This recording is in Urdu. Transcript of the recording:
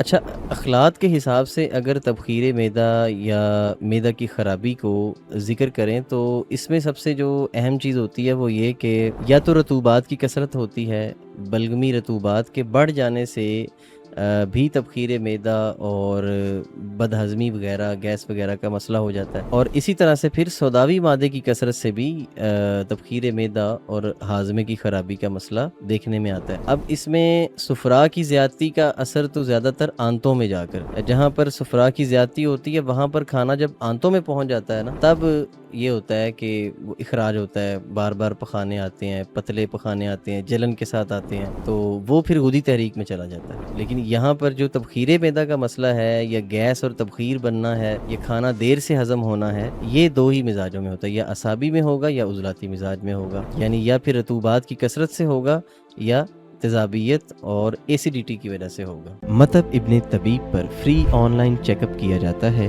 اچھا، اخلاق کے حساب سے اگر تبخیر معدہ یا معدہ کی خرابی کو ذکر کریں تو اس میں سب سے جو اہم چیز ہوتی ہے وہ یہ کہ یا تو رطوبات کی کثرت ہوتی ہے، بلغمی رطوبات کے بڑھ جانے سے بھی تبخیر معدہ اور بد ہضمی وغیرہ گیس وغیرہ کا مسئلہ ہو جاتا ہے، اور اسی طرح سے پھر سوداوی مادے کی کثرت سے بھی تبخیر معدہ اور ہاضمے کی خرابی کا مسئلہ دیکھنے میں آتا ہے۔ اب اس میں صفرا کی زیادتی کا اثر تو زیادہ تر آنتوں میں جا کر، جہاں پر صفرا کی زیادتی ہوتی ہے وہاں پر کھانا جب آنتوں میں پہنچ جاتا ہے نا، تب یہ ہوتا ہے کہ وہ اخراج ہوتا ہے، بار بار پخانے آتے ہیں، پتلے پخانے آتے ہیں، جلن کے ساتھ آتے ہیں، تو وہ پھر غدی تحریک میں چلا جاتا ہے۔ لیکن یہاں پر جو تبخیر معدہ کا مسئلہ ہے یا گیس اور تبخیر بننا ہے یا کھانا دیر سے ہضم ہونا ہے، یہ دو ہی مزاجوں میں ہوتا ہے، یا اعصابی میں ہوگا یا عضلاتی مزاج میں ہوگا، یعنی یا پھر رطوبات کی کثرت سے ہوگا یا تیزابیت اور ایسیڈیٹی کی وجہ سے ہوگا۔ مطب ابن طبیب پر free online check up کیا جاتا ہے۔